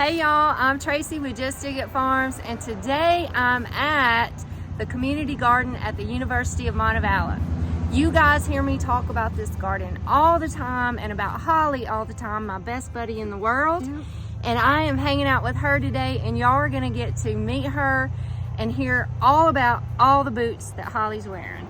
Hey y'all, I'm Tracy with Just Dig It Farms, and today I'm at the community garden at the University of Montevallo. You guys hear me talk about this garden all the time and about Holly all the time, my best buddy in the world. And I am hanging out with her today, and y'all are gonna get to meet her and hear all about all the boots that Holly's wearing.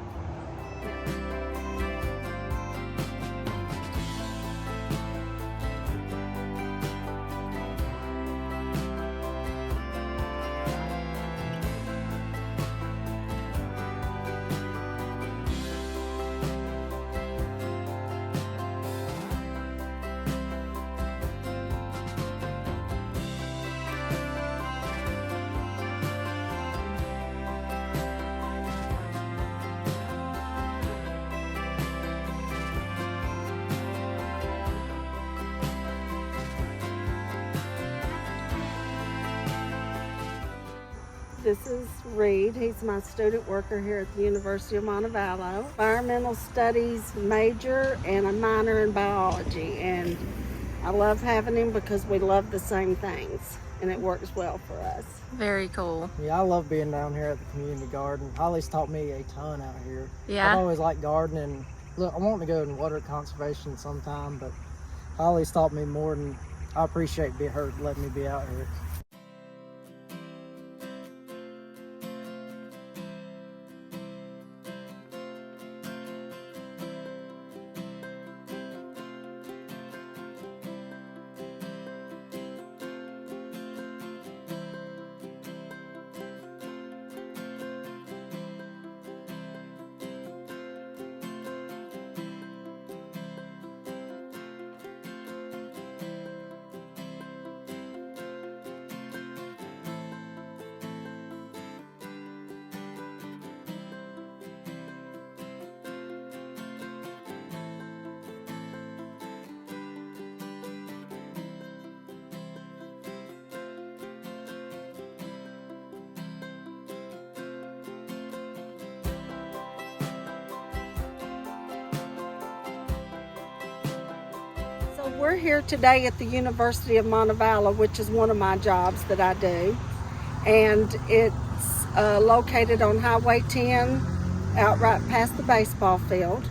This is Reed. He's my student worker here at the University of Montevallo. Environmental studies major and a minor in biology. And I love having him because we love the same things and it works well for us. Very cool. Yeah, I love being down here at the community garden. Holly's taught me a ton out here. Yeah. I've always liked gardening. Look, I want to go in water conservation sometime, but Holly's taught me more than I appreciate her letting me be out here. So we're here today at the University of Montevallo, which is one of my jobs that I do. And it's located on Highway 10, out right past the baseball field.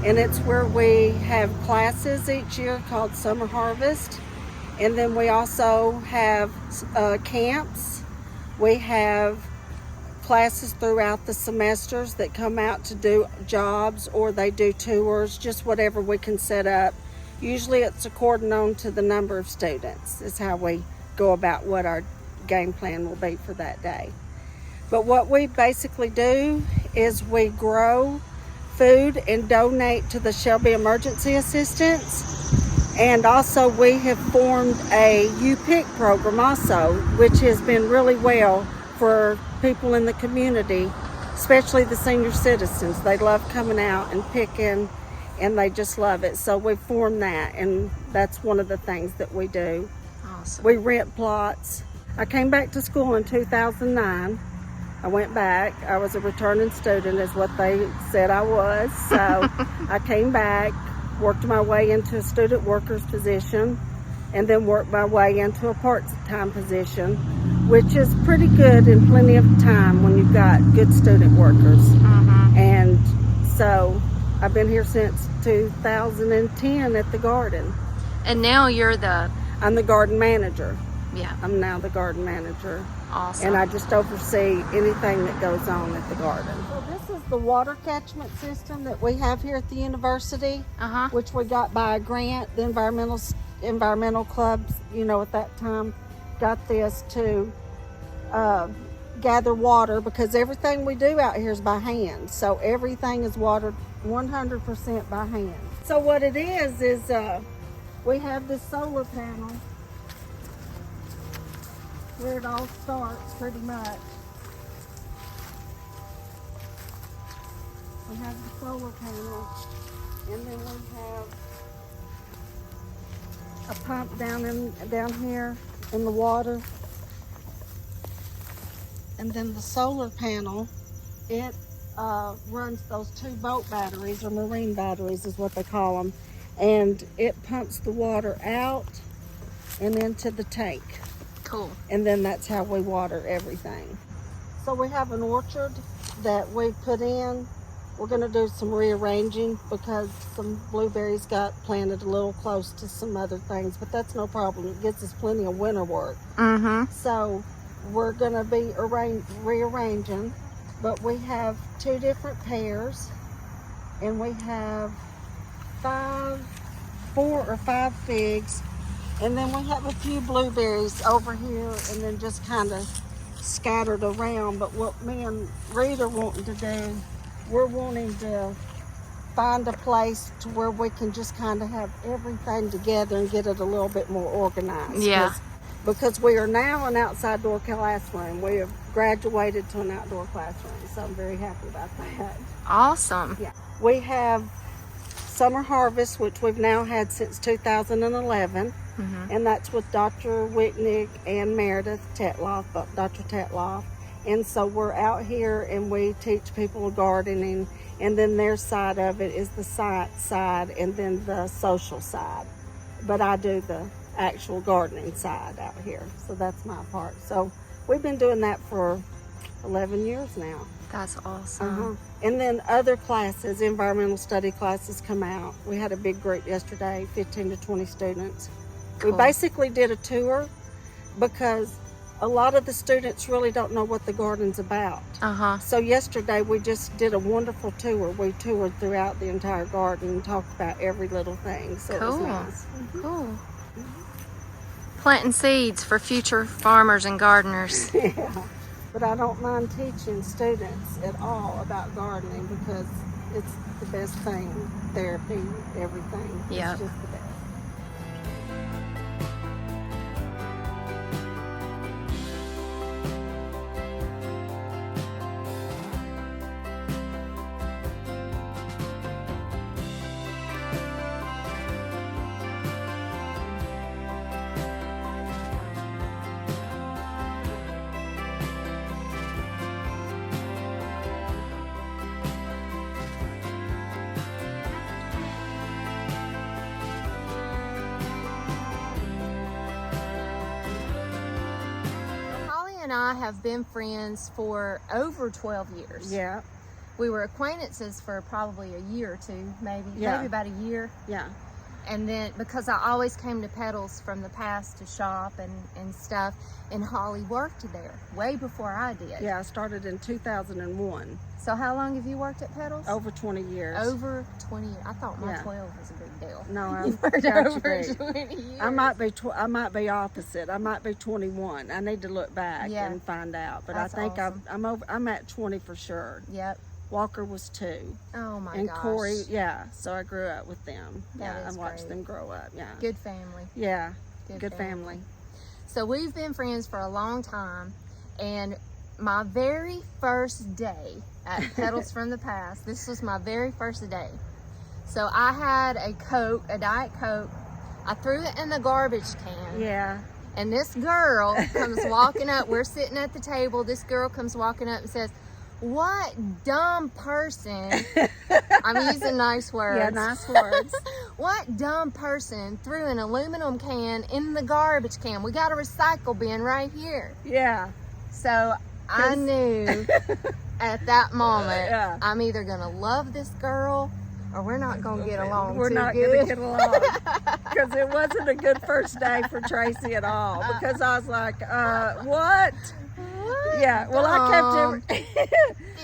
And it's where we have classes each year called Summer Harvest. And then we also have camps. We have classes throughout the semesters that come out to do jobs, or they do tours, just whatever we can set up. Usually it's according on to the number of students is how we go about what our game plan will be for that day. But what we basically do is we grow food and donate to the Shelby Emergency Assistance. And also we have formed a U-Pick program also, which has been really well for people in the community, especially the senior citizens. They love coming out and picking, and they just love it. So we formed that, and that's one of the things that we do. Awesome. We rent plots. I came back to school in 2009. I went back. I was a returning student is what they said I was. So I came back, worked my way into a student worker's position, and then worked my way into a part-time position, which is pretty good in plenty of time when you've got good student workers. And so I've been here since 2010 at the garden. And now you're I'm the garden manager. yeah. I'm now the garden manager. Awesome. And I just oversee anything that goes on at the garden. So this is the water catchment system that we have here at the university, which we got by a grant. The environmental clubs, at that time, got this to gather water, because everything we do out here is by hand. So everything is watered 100% by hand. So what it is we have this solar panel where it all starts pretty much. We have the solar panel, and then we have a pump down here in the water. And then the solar panel, it runs those 2 boat batteries, or marine batteries is what they call them, and it pumps the water out and into the tank. Cool. And then that's how we water everything. So we have an orchard that we put in. We're going to do some rearranging because some blueberries got planted a little close to some other things, but that's no problem. It gives us plenty of winter work. Mm-hmm. So we're going to be rearranging, but we have 2 different pears, and we have 4 or 5 figs, and then we have a few blueberries over here, and then just kind of scattered around. But what me and Reed are wanting to do, we're wanting to find a place to where we can just kind of have everything together and get it a little bit more organized. Yeah. Because we are now an outside door classroom. We have graduated to an outdoor classroom, so I'm very happy about that. Awesome. Yeah. We have summer harvest, which we've now had since 2011. Mm-hmm. And that's with Dr. Wicknick and Meredith Tetloff, Dr. Tetloff. And so we're out here and we teach people gardening, and then their side of it is the science side and then the social side. But I do the actual gardening side out here. So that's my part. So we've been doing that for 11 years now. That's awesome. And then other classes, environmental study classes come out. We had a big group yesterday, 15 to 20 students. Cool. We basically did a tour because a lot of the students really don't know what the garden's about. Uh-huh. So yesterday we just did a wonderful tour. We toured throughout the entire garden and talked about every little thing. So Cool. it was nice. Cool. Planting seeds for future farmers and gardeners. Yeah. But I don't mind teaching students at all about gardening because it's the best thing, therapy, everything. Yep. It's just the best. Holly and I have been friends for over 12 years. Yeah, We were acquaintances for probably a year or two, maybe Yeah. maybe about a year. yeah. And then because I always came to Petals from the Past to shop and stuff, and Holly worked there way before I did. Yeah, I started in 2001. So how long have you worked at Petals? Over 20 years. Over 20 years. I thought my Yeah. 12 was a big deal. No, You I've worked got you over beat. 20 years. I might be opposite. I might be 21. I need to look back Yeah. and find out. But That's I think awesome. I'm at 20 for sure. Yep. Walker was 2. Oh my And gosh. Corey, yeah. So I grew up with them. That Yeah, is I watched great. them grow up. Yeah. Good family. Yeah. Good Good family. So we've been friends for a long time, and my very first day at Petals from the Past, this was my very first day. So I had a Coke, a Diet Coke. I threw it in the garbage can. Yeah. And this girl comes walking up. We're sitting at the table. This girl comes walking up and says, "What dumb person," I'm using nice words. Yeah, nice words. "What dumb person threw an aluminum can in the garbage can? We got a recycle bin right here." Yeah. So I knew at that moment, Yeah. I'm either going to love this girl or we're not going to get along We're too not good. going to get along. Because it wasn't a good first day for Tracy at all. Because I was like, what? What? Yeah, well, I kept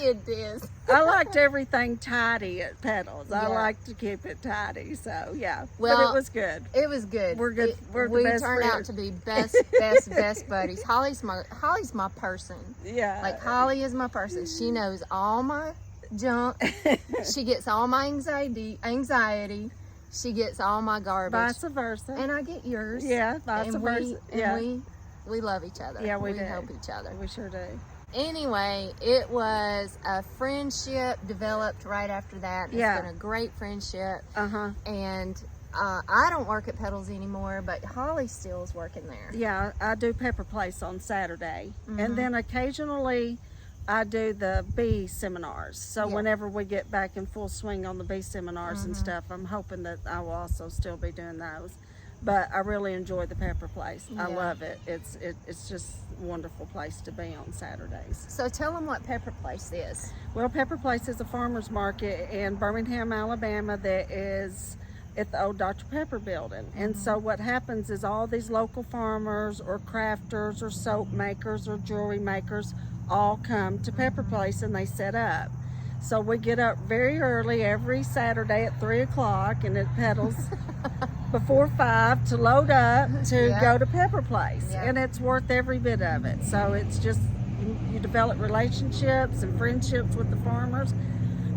Did this. I liked everything tidy at Petals. I Yeah. like to keep it tidy, so yeah. Well, but it was good. It was good. We're good. We're the we best turned out friends. to be best buddies. Holly's my person. Yeah. Like Holly is my person. She knows all my junk. She gets all my anxiety. She gets all my garbage. Vice versa. And I get yours. Yeah, vice and versa. we love each other. Yeah, we do. help each other. We sure do. Anyway, it was a friendship developed right after that. Yeah. It's been a great friendship. Uh-huh. And I don't work at Petals anymore, but Holly still is working there. Yeah, I do Pepper Place on Saturday. Mhm. And then occasionally I do the bee seminars. So Yeah. whenever we get back in full swing on the bee seminars and Mhm. stuff, I'm hoping that I will also still be doing those. But I really enjoy the Pepper Place. I Yeah. love it. It's just a wonderful place to be on Saturdays. So tell them what Pepper Place is. Well, Pepper Place is a farmer's market in Birmingham, Alabama that is at the old Dr. Pepper building. And so what happens is all these local farmers or crafters or soap makers or jewelry makers all come to Pepper Place and they set up. So we get up very early every Saturday at 3 o'clock and it Petals before 5 to load up to Yeah. go to Pepper Place. Yeah. And it's worth every bit of it. So it's just, you develop relationships and friendships with the farmers,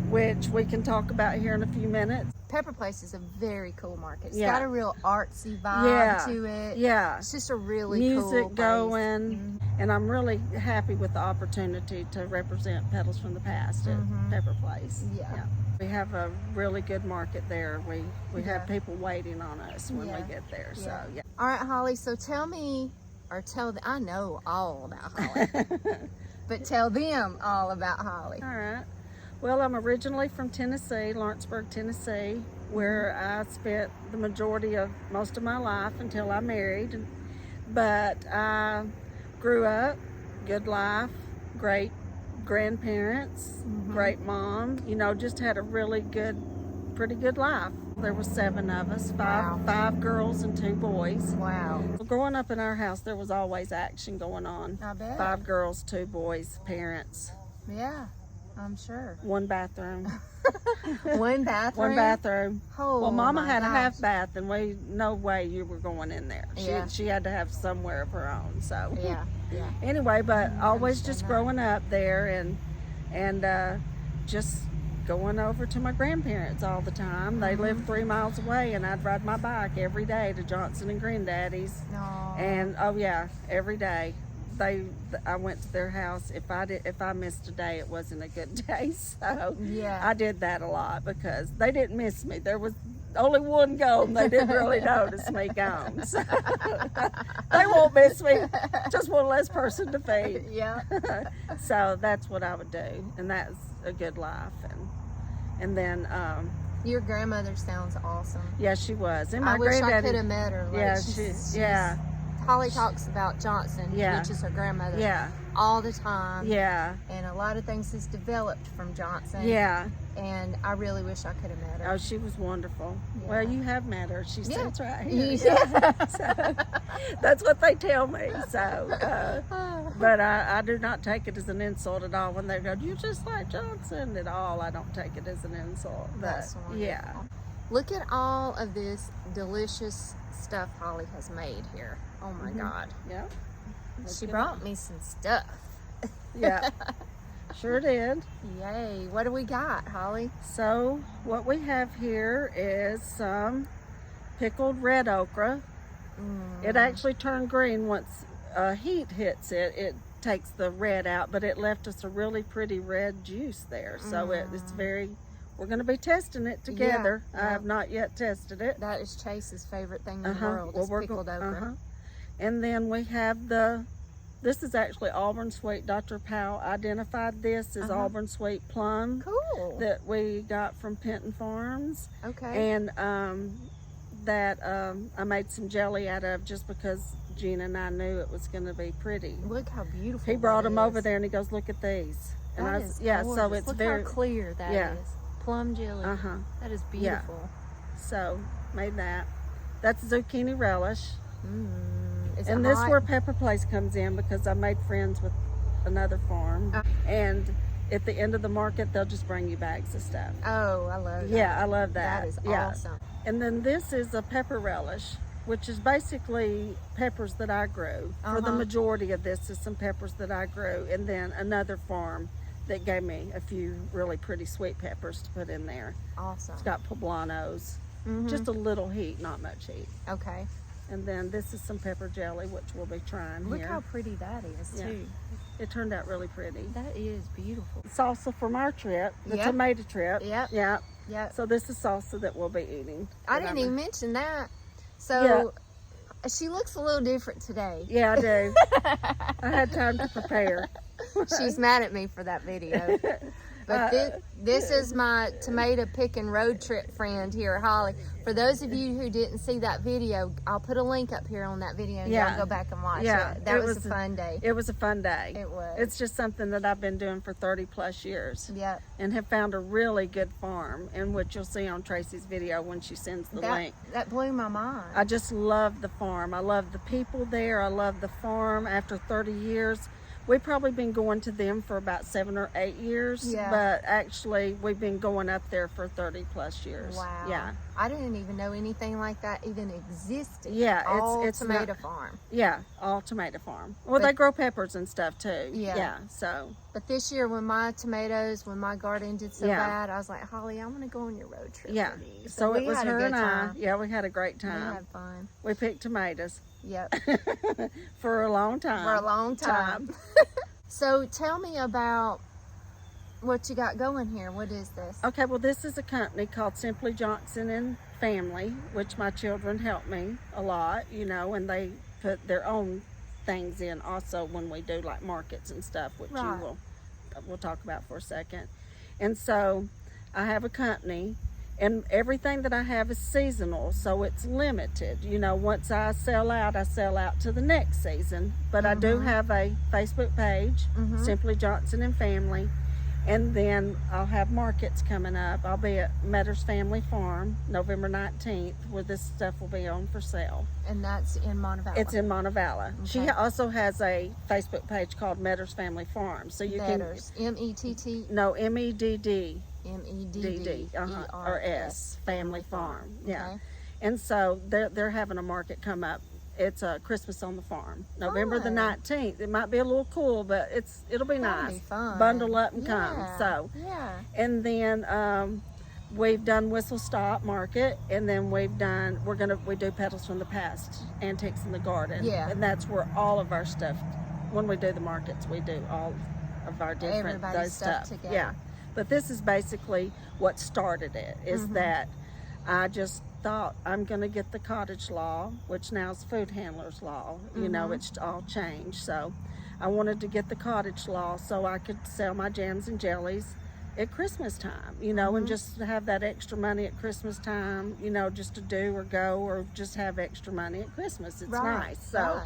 which we can talk about here in a few minutes. Pepper Place is a very cool market. It's Yeah. got a real artsy vibe Yeah. to it. Yeah. It's just a really Music cool place. going, and I'm really happy with the opportunity to represent Petals from the Past at Pepper Place. Yeah. We have a really good market there. We Yeah. have people waiting on us when Yeah. we get there. So Yeah. yeah. All right, Holly, so tell me, or I know all about Holly, but tell them all about Holly. All right. Well, I'm originally from Tennessee, Lawrenceburg, Tennessee, where I spent the majority of most of my life until I married. But I grew up, good life, great grandparents, great mom, just had a really good, pretty good life. There were 7 of us, Wow. five girls and 2 boys. Wow. Growing up in our house, there was always action going on. I bet. 5 girls, 2 boys, parents, Yeah, I'm sure. 1 bathroom. One bathroom? 1 bathroom. Oh, Well, Mama my had a gosh. half bath, and no way you were going in there. Yeah. She had to have somewhere of her own. So Yeah, yeah. anyway, but always understand just that. growing up there and just going over to my grandparents all the time. They lived 3 miles away, and I'd ride my bike every day to Johnson and Granddaddy's. No. And oh yeah, every day. I went to their house. If I missed a day, it wasn't a good day. So Yeah. I did that a lot because they didn't miss me. There was only one gone. They didn't really notice me gone. So they won't miss me. Just one less person to feed. Yeah. So that's what I would do, and that's a good life. And then Your grandmother sounds awesome. yeah, she was. And my I wish I granddaddy. could have met her. Like, Yeah, she's- yeah. Holly talks about Johnson, Yeah. which is her grandmother, Yeah, all the time. yeah, And a lot of things has developed from Johnson. yeah. And I really wish I could have met her. Oh, she was wonderful. Yeah. Well, you have met her. She Yeah. sits right here. Yeah. So, that's what they tell me. So, but I do not take it as an insult at all when they go, "You're just like Johnson." At all, I don't take it as an insult. But That's wonderful. yeah, Look at all of this delicious stuff Holly has made here. Oh my God. yeah, She brought me some stuff. yeah. Sure did. Yay. What do we got, Holly? So what we have here is some pickled red okra. It actually turned green once heat hits it. It takes the red out, but it left us a really pretty red juice there. So it's very, we're going to be testing it together. Yeah. I have not yet tested it. That is Chase's favorite thing in the world, is we're pickled okra. And then we have this is actually Auburn Sweet. Dr. Powell identified this as Auburn Sweet plum Cool. that we got from Penton Farms. Okay. And that I made some jelly out of just because Gina and I knew it was going to be pretty. Look how beautiful. He brought that them over is. there and he goes, "Look at these." And That I is yeah, so gorgeous. it's Look very how clear that is. yeah. Plum jelly. Uh-huh. That is beautiful. So made that. That's zucchini relish. Is And it this hot? where Pepper Place comes in because I made friends with another farm. And at the end of the market, they'll just bring you bags of stuff. Oh, I love that. Yeah, I love that. That is yeah. awesome. And then this is a pepper relish, which is basically peppers that I grew. For the majority of this is some peppers that I grew. And then another farm that gave me a few really pretty sweet peppers to put in there. Awesome. It's got poblanos. Just a little heat, not much heat. Okay. And then this is some pepper jelly, which we'll be trying Look here. how pretty that is, Yeah. too. It turned out really pretty. That is beautiful. Salsa from our trip, the Yep. tomato trip. Yep. Yeah. Yeah. So this is salsa that we'll be eating. I didn't even mention that. So she looks a little different today. Yeah, I do. I had time to prepare. She's mad at me for that video. But this is my tomato picking road trip friend here, Holly. For those of you who didn't see that video, I'll put a link up here on that video and y'all go back and watch it. That was a fun day. It was a fun day. It was. It's just something that I've been doing for 30 plus years. Yep. And have found a really good farm, and what you'll see on Tracy's video when she sends the link. That blew my mind. I just love the farm. I love the people there. I love the farm. After 30 years, we've probably been going to them for about 7 or 8 years, but actually we've been going up there for 30 plus years. Wow. Yeah. I didn't even know anything like that even existed. Yeah, it's tomato farm. Yeah, all tomato farm. Well, they grow peppers and stuff too. Yeah. So. But this year, when my garden did so bad, I was like, Holly, I want to go on your road trip. Yeah. With you. So it was her and I. Yeah, we had a great time. We had fun. We picked tomatoes. Yep. For a long time. For a long time. So tell me about what you got going here. What is this? Okay, well, this is a company called Simply Johnson and Family, which my children help me a lot, you know, and they put their own things in also when we do like markets and stuff, which we'll talk about for a second. And so I have a company, and everything that I have is seasonal, so it's limited. You know, once I sell out to the next season. But I do have a Facebook page, Simply Johnson and Family. And then I'll have markets coming up. I'll be at Metters Family Farm, November 19th, where this stuff will be on for sale. And that's in Montevallo? It's in Montevallo. Okay. She also has a Facebook page called Metters Family Farm. So you Metters. M-E-T-T? No, M-E-D-D. M-E-D-D-E-R-S. Family Farm. Yeah. Okay. And so they're having a market come up. It's a Christmas on the Farm, November the 19th. It might be a little cool, but it'll be nice. Be fun. Bundle up and come. So and then we've done Whistle Stop Market, and then we do Petals From The Past, Antiques in the Garden. Yeah. And that's where all of our stuff, when we do the markets, we do all of our different stuff together. Yeah. But this is basically what started it, is that I just thought, I'm going to get the cottage law, which now is food handlers law. You know, it's all changed. So I wanted to get the cottage law so I could sell my jams and jellies at Christmas time, you know, and just have that extra money at Christmas time, you know, just to do or go or just have extra money at Christmas. It's nice. So,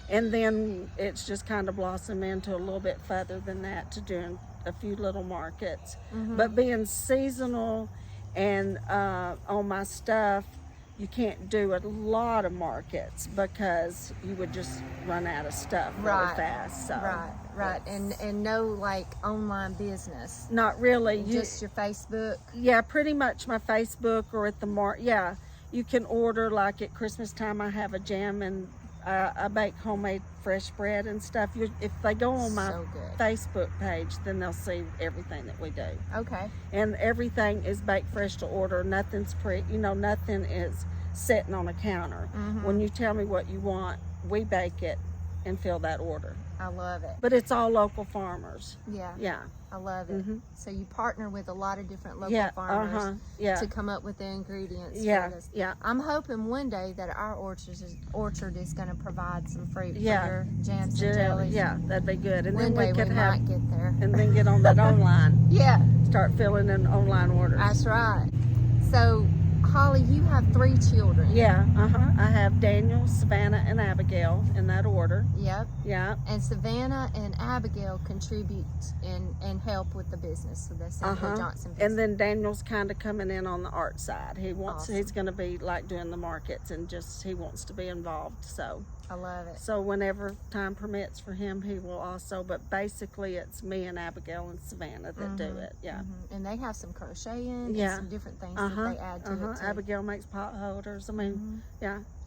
and then it's just kind of blossomed into a little bit further than that, to doing a few little markets. But being seasonal and on my stuff, you can't do a lot of markets because you would just run out of stuff really fast. So right. And no like online business. Not really. Just your Facebook. Yeah, pretty much my Facebook or at the Yeah, you can order, like at Christmas time. I have a jam and I bake homemade fresh bread and stuff. If they go on my Facebook page, then they'll see everything that we do. Okay. And everything is baked fresh to order. Nothing's nothing is sitting on a counter. When you tell me what you want, we bake it and fill that order. I love it. But it's all local farmers. Yeah. I love it. So you partner with a lot of different local farmers to come up with the ingredients for this. I'm hoping one day that our orchard is going to provide some fruit for your jams and jellies. Yeah, that'd be good. And one then we might get there. And then get on that online. Start filling in online orders. That's right. So Holly, you have 3 children. I have Daniel, Savannah, and Abigail in that order. Yep. Yeah. And Savannah and Abigail contribute and help with the business of the Simply Johnson business. And then Daniel's kind of coming in on the art side. He's going to be like doing the markets and he wants to be involved. So I love it. So whenever time permits for him, he will also. But basically, it's me and Abigail and Savannah that do it. Yeah. And they have some crocheting and some different things that they add to it too. Abigail makes pot holders. I mean,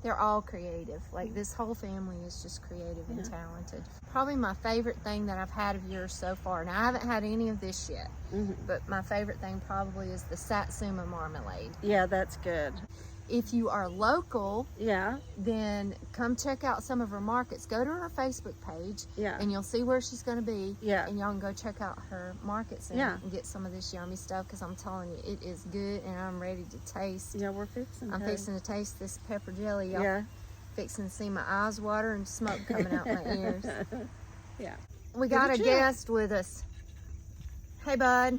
they're all creative. Like this whole family is just creative and talented. Probably my favorite thing that I've had of yours so far. Now I haven't had any of this yet, but my favorite thing probably is the Satsuma marmalade. Yeah, that's good. If you are local, then come check out some of her markets. Go to her Facebook page, and you'll see where she's going to be. And y'all can go check out her markets and get some of this yummy stuff, because I'm telling you, it is good, and I'm ready to taste. Yeah, we're fixing. I'm fixing to taste this pepper jelly. Y'all fixing to see my eyes water and smoke coming out my ears. We got a guest with us. Hey, bud.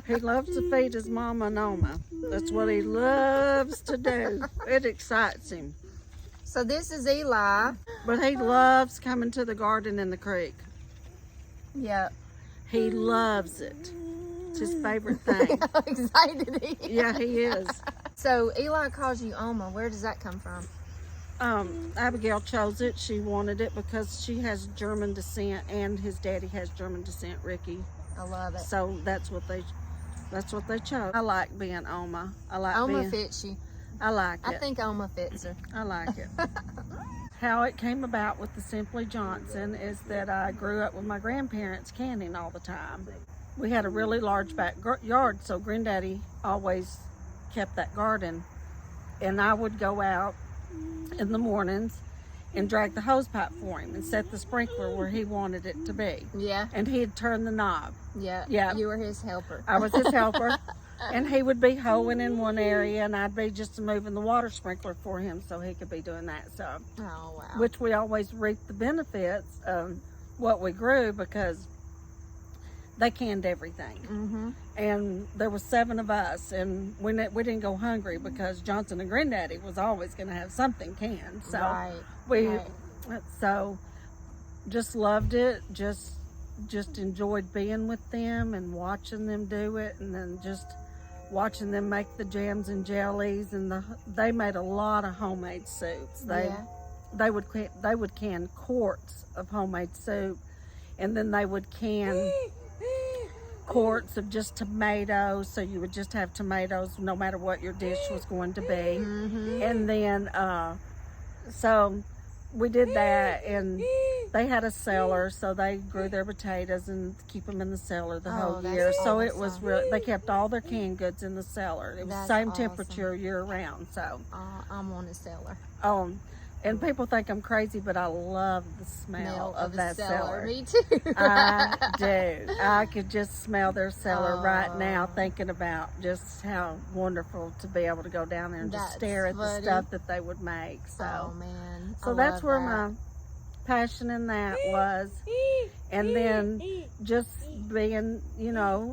He loves to feed his mama and Oma. That's what he loves to do. It excites him. So this is Eli. But he loves coming to the garden in the creek. Yep. He loves it. It's his favorite thing. How excited he is. Yeah, he is. So Eli calls you Oma. Where does that come from? Abigail chose it. She wanted it because she has German descent and his daddy has German descent, Ricky. I love it. So that's what they chose. I like being Oma. I like Oma being, fits you. I like it. I think Oma fits her. I like it. How it came about with the Simply Johnson is that I grew up with my grandparents canning all the time. We had a really large backyard, so Granddaddy always kept that garden. And I would go out in the mornings and drag the hose pipe for him and set the sprinkler where he wanted it to be. Yeah. And he'd turn the knob. Yeah. Yeah. You were his helper. I was his helper. And he would be hoeing in one area and I'd be just moving the water sprinkler for him so he could be doing that. So, Oh, wow. which we always reaped the benefits of what we grew because they canned everything. Mm-hmm. And there was 7 of us and we didn't go hungry because Johnson and Granddaddy was always going to have something canned. So Right. we, Right. so just loved it. Just enjoyed being with them and watching them do it, and then just watching them make the jams and jellies. And they made a lot of homemade soups. They would can quarts of homemade soup, and then they would can quarts of just tomatoes, so you would just have tomatoes no matter what your dish was going to be. Mm-hmm. And then so we did that, and they had a cellar, so they grew their potatoes and keep them in the cellar the whole that's year. So it was awesome. really, they kept all their canned goods in the cellar. It was That's same awesome. temperature year round. So I'm on a cellar. and people think I'm crazy, but I love the smell of a that cellar. Me too. I do. I could just smell their cellar right now, Oh. thinking about just how wonderful to be able to go down there and just That's stare at the funny. stuff that they would make. So, Oh man. so I that's love where that. my passion in that was. And then just being,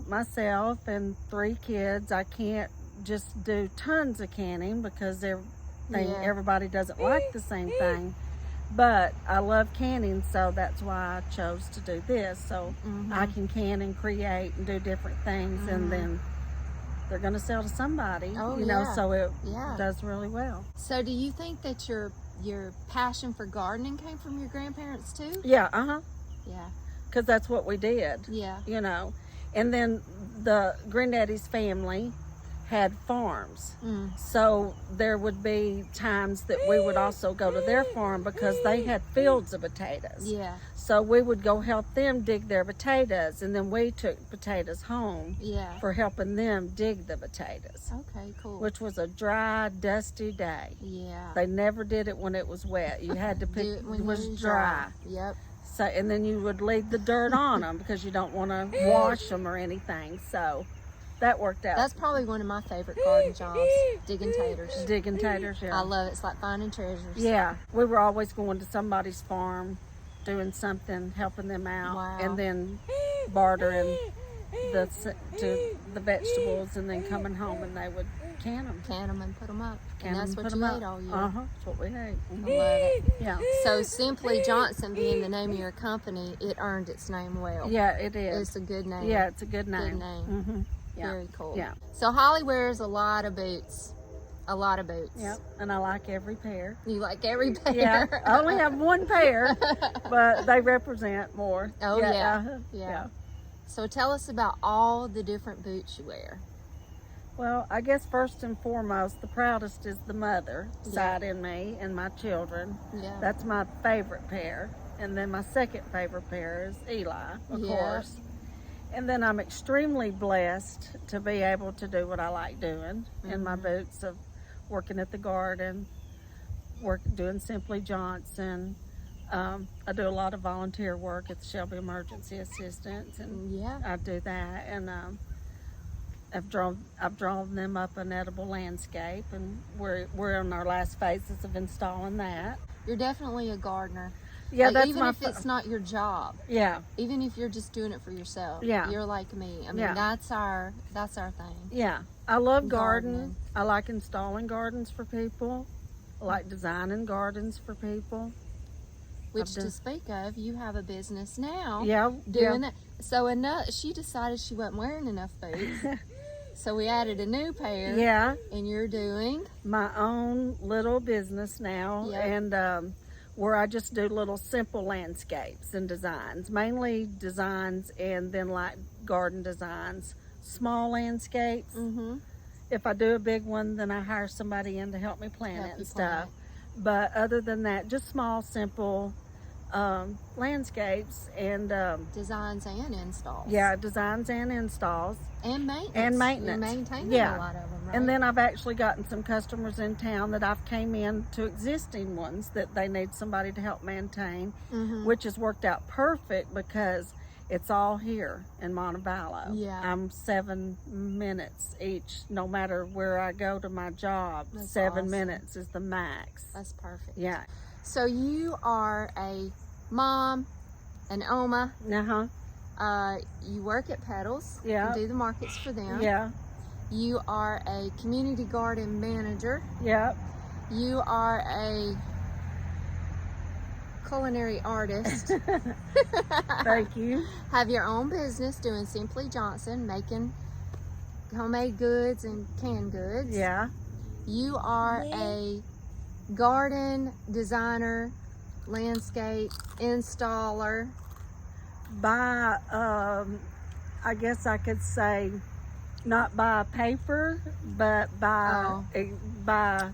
myself and 3 kids, I can't just do tons of canning because everybody doesn't like the same thing. But I love canning, so that's why I chose to do this. So I can can and create and do different things, and then they're going to sell to somebody, so it does really well. So do you think that your passion for gardening came from your grandparents too? Yeah, Yeah. because that's what we did, Yeah. And then the Granddaddy's family had farms. Mm. So there would be times that we would also go to their farm because they had fields of potatoes. Yeah. So we would go help them dig their potatoes, and then we took potatoes home Yeah. for helping them dig the potatoes, Okay, cool. which was a dry, dusty day. Yeah. They never did it when it was wet. You had to pick, Do it when it was you're dry. Yep. So, and then you would leave the dirt on them because you don't want to wash them or anything. So that worked out. That's probably one of my favorite garden jobs, digging taters. Digging taters, yeah. I love it. It's like finding treasures. Yeah, we were always going to somebody's farm, doing something, helping them out, Wow. and then bartering the vegetables, and then coming home and they would can them. Can them and put them up. Can And that's them, what put you 'em ate up. all year. That's what we ate. I love it. Yeah. So Simply Johnson being the name of your company, it earned its name well. Yeah, it is. It's a good name. Yeah, it's a good name. Good name. Mm-hmm. Yeah. Very cool. Yeah. So Holly wears a lot of boots. A lot of boots. Yep, and I like every pair. You like every pair. Yeah, I only have one pair, but they represent more. Oh, yeah. uh-huh, Yeah. So tell us about all the different boots you wear. Well, I guess first and foremost, the proudest is the mother Yeah. side in me and my children. Yeah. That's my favorite pair. And then my second favorite pair is Eli, of Yeah. course. And then I'm extremely blessed to be able to do what I like doing in my boots of working at the garden, doing Simply Johnson. I do a lot of volunteer work at the Shelby Emergency Assistance, and Yeah. I do that. And I've drawn them up an edible landscape, and we're in our last phases of installing that. You're definitely a gardener. Yeah, Like, that's even my if it's not your job, yeah. even if you're just doing it for yourself. Yeah. You're like me. I mean, Yeah. that's our thing. Yeah, I love gardening. Gardening. I like installing gardens for people. I like designing gardens for people. Which, to speak of, you have a business now. Yeah, Doing that. So she decided she wasn't wearing enough boots. So we added a new pair. Yeah, And you're doing my own little business now, Yep. and where I just do little simple landscapes and designs, mainly designs, and then like garden designs, small landscapes. Mm-hmm. If I do a big one, then I hire somebody in to help me plant Help it you and stuff. plant. But other than that, just small, simple landscapes and Designs and installs. yeah, designs and installs And maintenance. and maintenance. You're maintaining Yeah. a lot of them, right? And then I've actually gotten some customers in town that I've came in to existing ones that they need somebody to help maintain, Mhm. which has worked out perfect because it's all here in Montevallo. Yeah. I'm 7 minutes each, no matter where I go to my job. That's 7 awesome. minutes is the max. That's perfect. Yeah. So you are a mom, an Oma. Uh-huh. You work at Petals. Yeah. And do the markets for them. Yeah. You are a community garden manager. Yeah. You are a culinary artist. Thank you. Have your own business doing Simply Johnson, making homemade goods and canned goods. Yeah. You are a garden designer, landscape installer. By I guess I could say not by paper, but by by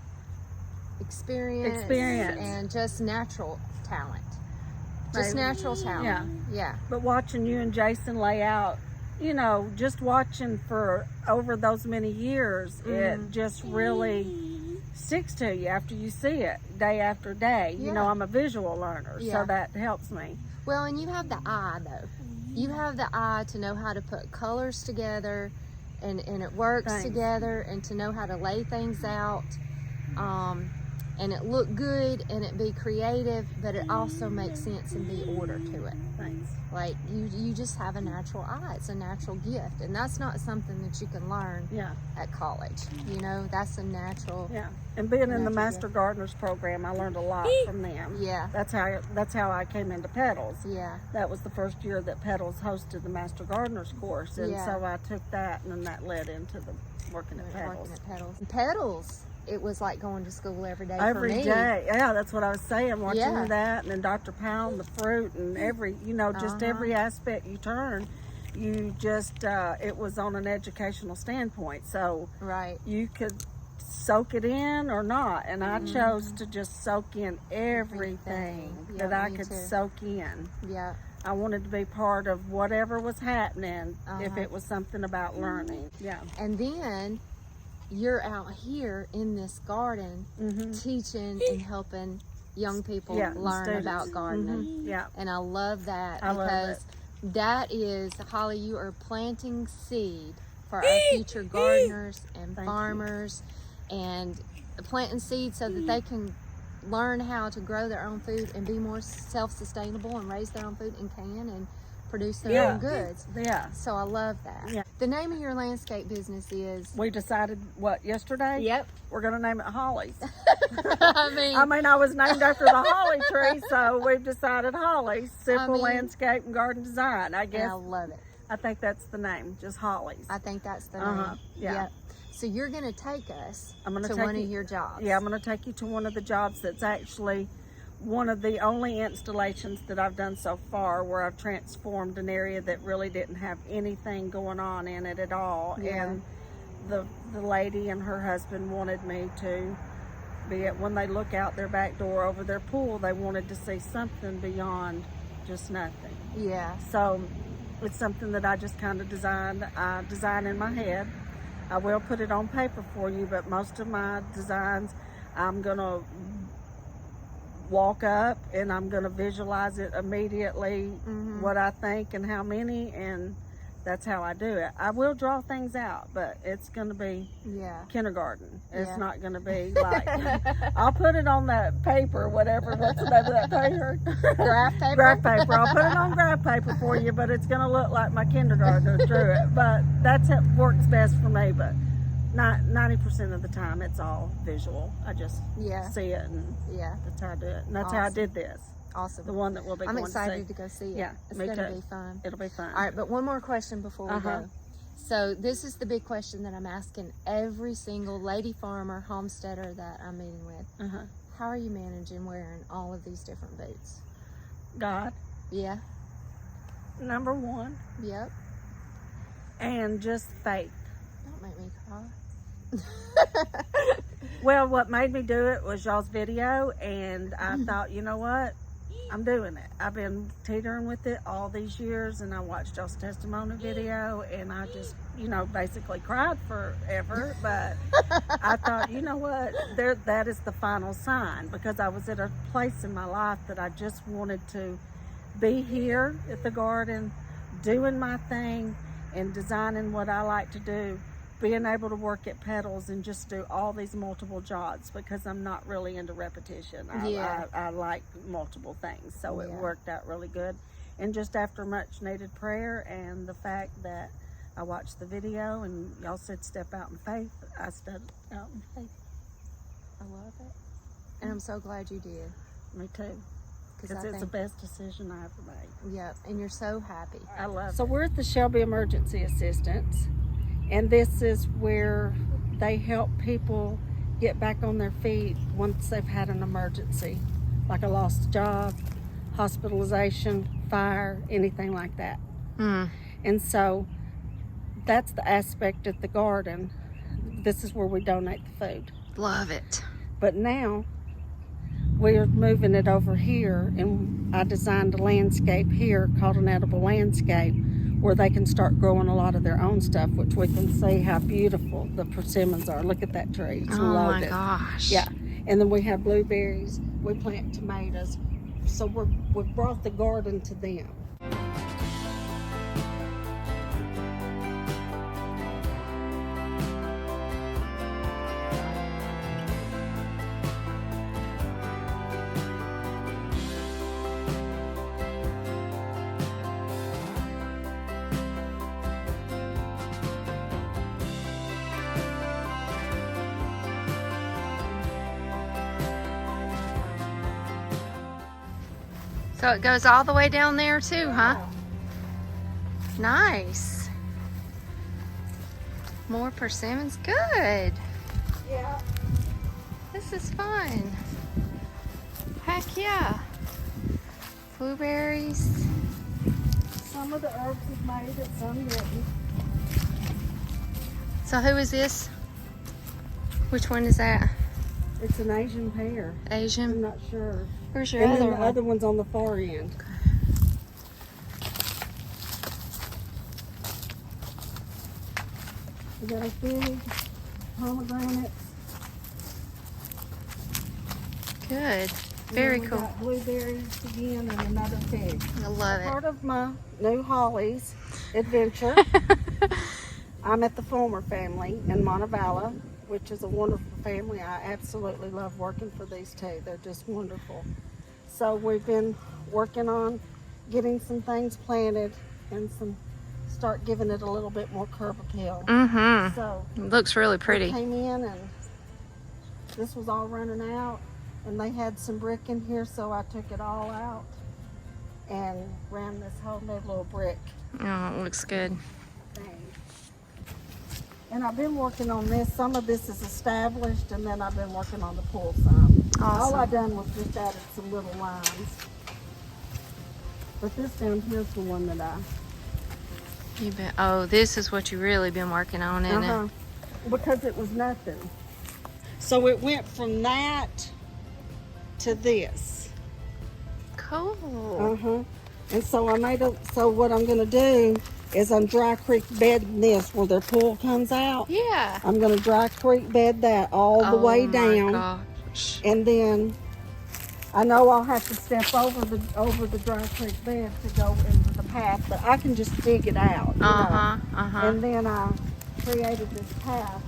Experience and just natural talent. Just Maybe. natural talent. Yeah. But watching you and Jason lay out, you know, just watching for over those many years, it just really sticks to you after you see it day after day. You know, I'm a visual learner, Yeah. so that helps me. Well, and you have the eye though. You have the eye to know how to put colors together and it works Thanks. together, and to know how to lay things out. And it look good and it be creative, but it also makes sense and be order to it. Thanks. Like you just have a natural eye. It's a natural gift, and that's not something that you can learn Yeah. at college. You know, that's a natural. Yeah. And being in the Natural Master Gardeners program, I learned a lot from them. Yeah. That's how I came into Petals. Yeah. That was the first year that Petals hosted the Master Gardeners course, and Yeah. so I took that, and then that led into the working at Petals. Working at Petals. Petals. It was like going to school every day for Every me. day, yeah, that's what I was saying. Watching Yeah. that, and then Dr. Pound, the fruit, and every, you know, just every aspect you turn, you just, it was on an educational standpoint, so Right. you could soak it in or not, and I chose to just soak in everything Yeah, that I me could too. soak in. Yeah. I wanted to be part of whatever was happening if Uh-huh. it was something about learning. Yeah. And then you're out here in this garden teaching and helping young people Yeah, learn students. about gardening. Yeah. And I love that I love because that is, Holly, you are planting seed for our future gardeners and Thank farmers, and planting seed so that they can learn how to grow their own food and be more self-sustainable and raise their own food and can and produce their own goods. Yeah. So I love that. Yeah. The name of your landscape business is? We decided, yesterday? Yep. We're going to name it Holly's. I mean, I was named after the holly tree, so we've decided Holly's. Simple I mean- landscape and garden design, I and guess. I love it. I think that's the name, just Holly's. I think that's the Uh-huh, name. yeah. Yep. So you're going to take us I'm gonna to take one you- of your jobs. Yeah, I'm going to take you to one of the jobs that's actually one of the only installations that I've done so far where I've transformed an area that really didn't have anything going on in it at all. Yeah. And the lady and her husband wanted me to be at, when they look out their back door over their pool, they wanted to see something beyond just nothing. Yeah. So it's something that I just kind of designed. I design in my head. I will put it on paper for you, but most of my designs, I'm going to walk up and I'm going to visualize it immediately, what I think and how many, and that's how I do it. I will draw things out, but it's going to be kindergarten. It's Yeah. not going to be like, I'll put it on that paper, whatever, what's the name of that paper? Graph paper? Graph paper. I'll put it on graph paper for you, but it's going to look like my kindergartner drew it. But that's what works best for me, but 90% of the time it's all visual. I just see it, and that's how I do it. And that's how I did this. Awesome. The one that we'll be I'm going excited to see. go see it. Yeah, it's me going to too. be fun. It'll be fun. All right, but one more question before we go. So this is the big question that I'm asking every single lady farmer, homesteader that I'm meeting with. How are you managing wearing all of these different boots? God. Yeah. Number one. Yep. And just faith. Don't make me cry. Well, what made me do it was y'all's video, and I thought, you know what? I'm doing it. I've been teetering with it all these years, and I watched y'all's testimony video, and I just, basically cried forever. But I thought, you know what? That is the final sign, because I was at a place in my life that I just wanted to be here at the garden, doing my thing and designing what I like to do, being able to work at Petals and just do all these multiple jobs, because I'm not really into repetition. I like multiple things, so it worked out really good. And just after much needed prayer and the fact that I watched the video and y'all said step out in faith, I stepped out in faith. I love it. And I'm so glad you did. Me too. Because it's the best decision I ever made. Yep, and you're so happy. I love it. So we're at the Shelby Emergency Assistance, and this is where they help people get back on their feet once they've had an emergency, like a lost job, hospitalization, fire, anything like that. And so that's the aspect at the garden. This is where we donate the food. Love it. But now we're moving it over here, and I designed a landscape here called an edible landscape, where they can start growing a lot of their own stuff, which we can see how beautiful the persimmons are. Look at that tree. It's loaded. My gosh. Yeah. And then we have blueberries. We plant tomatoes. So we've brought the garden to them. So it goes all the way down there too, huh? Nice. More persimmons. Good. Yeah. This is fun. Heck yeah. Blueberries. Some of the herbs have made it, some didn't. So who is this? Which one is that? It's an Asian pear. I'm Asian? not sure. Where's your And other then the one? other one's on the far end. We got a fig, pomegranates. Good. Very And then we cool. got blueberries again and another fig. I love it. Part of my new Holly's adventure, I'm at the Fulmer family in Montevallo, which is a wonderful family. I absolutely love working for these two. They're just wonderful. So we've been working on getting some things planted and start giving it a little bit more curb appeal. Mm-hmm. So It looks really we pretty. came in and this was all running out, and they had some brick in here, so I took it all out and ran this whole new little brick Oh, it looks good. thing. And I've been working on this. Some of this is established, and then I've been working on the pool some. All I Awesome. done was just added some little lines. But this down here's the one that You bet. Oh, this is what you really been working on, isn't it? because it was nothing. So it went from that to this. Cool. And so so what I'm gonna do is on Dry Creek bedding this where their pool comes out. Yeah. I'm gonna Dry Creek bed that all the way down. Oh my gosh. And then I know I'll have to step over the dry creek bed to go into the path, but I can just dig it out, you know. And then I created this path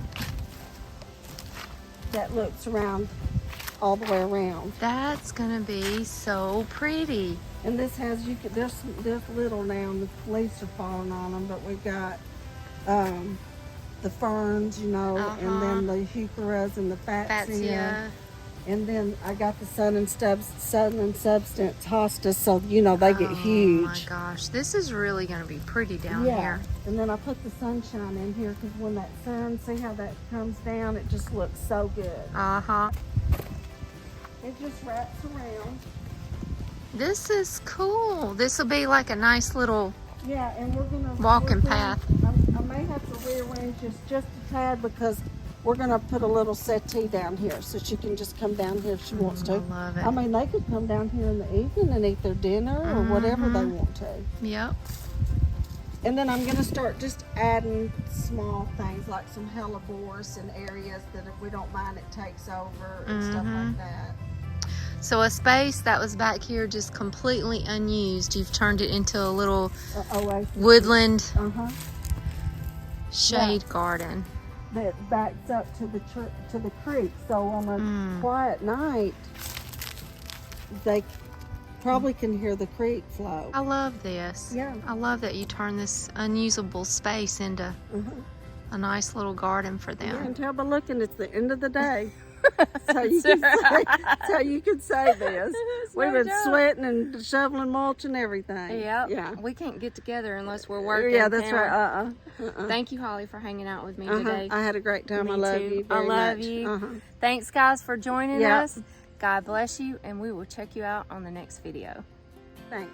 that loops around all the way around. That's gonna be so pretty. And this has, there's little now, and the leaves are falling on them, but we've got the ferns, you know, and then the heucheras and the fatsia. And then I got the sun and substance hostas, so you know they get huge. Oh my gosh, this is really going to be pretty down here. And then I put the sunshine in here because when that sun, see how that comes down, it just looks so good. It just wraps around. This is cool. This will be like a nice little and we're gonna walking path. I may have to rearrange this just a tad because we're gonna put a little settee down here so she can just come down here if she wants to. I love it. I mean, they could come down here in the evening and eat their dinner or whatever they want to. Yep. And then I'm gonna start just adding small things like some hellebores in areas that if we don't mind it takes over and stuff like that. So a space that was back here just completely unused, you've turned it into a little woodland shade garden. That backs up to the creek, so on a quiet night they probably can hear the creek flow. I love this. I love that you turn this unusable space into a nice little garden for them. You can tell by looking, it's the end of the day. So you can say this. We've been sweating and shoveling mulch and everything. Yeah. We can't get together unless we're working. Yeah, that's right. Thank you, Holly, for hanging out with me today. I had a great time. I love you very I love much. you. Thanks, guys, for joining us. God bless you, and we will check you out on the next video. Thanks.